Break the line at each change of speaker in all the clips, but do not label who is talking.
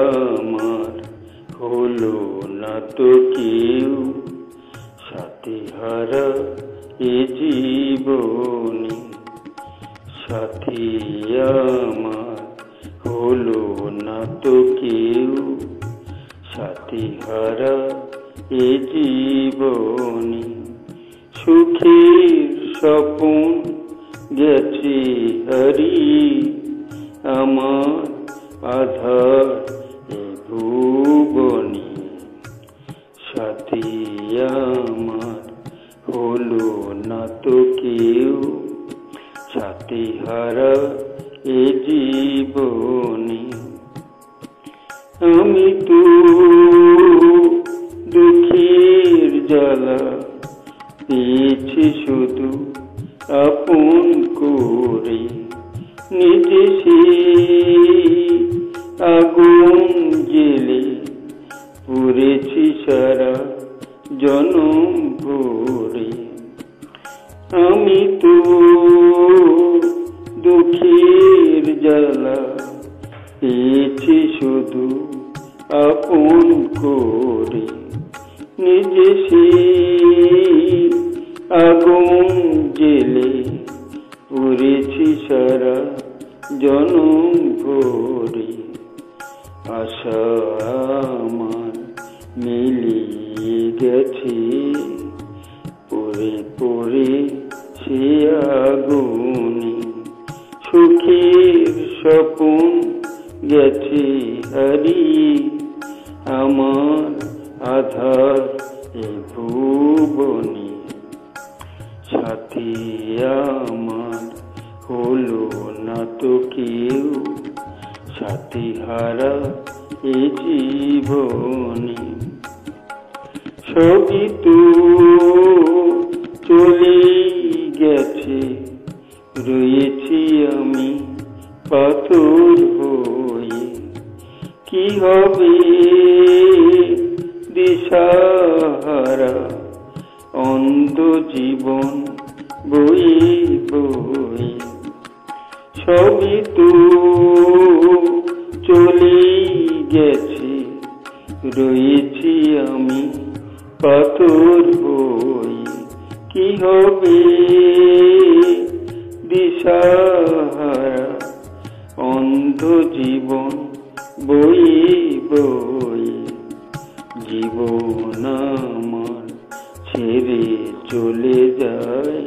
আমার হলো না তো কেউ, সাথী হারা এ জীবনে। সাথী আমার হলো না তো কেউ, সাথী হারা এ জীবনে। সুখের স্বপন গেছে হারিয়ে, আমার আধার এ ভুবনে। সাথী আমার হলো না তো কেউ, সাথী হারা এ জীবনে। আমি তো দুঃখের জ্বালা পেয়েছি শুধু আপন করে, নিজে সে আগুন জেলে পুড়েছি সারা জনম ভরে। আমি তো দুঃখের জ্বালা পেয়েছি শুধু আপন করে, নিজে সে আগুন জেলে পুড়েছি সারা জনম ভরে। আশা আমার মিলিয়ে গেছে পরে পরে সে আগুনে। সুখের স্বপন গেছে হারিয়ে, আমার আধার এ ভুবনে। সাথী আমার হলো না তো কেউ, সাথী হারা এ জীবনে। সবই তো চলে গেছে, রয়েছি আমি পাথর হয়ে। কি হবে দিশাহারা অন্ধ জীবন বয়ে বয়ে। সবই তো চলে গেছে, রয়েছি আমি পাথর হয়ে। কি হবে দিশাহারা অন্ধ জীবন বয়ে বয়ে। জীবন আমার ছেড়ে চলে যায়,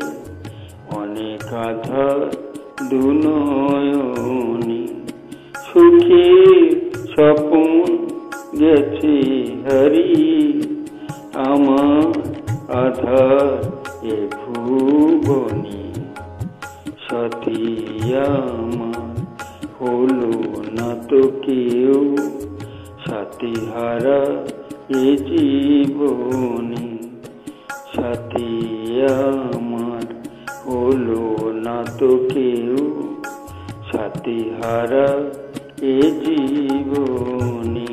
অনেক আধার দুনয়নে। সুখের স্বপন গেছে হারিয়ে, আমার আধার এ ভুবনে। সাথী আমার হলো না তো কেউ, সাথী হারা এ জীবনে। সাথী আমার হলো না তো কেউ, সাথী হারা এ জীবনে।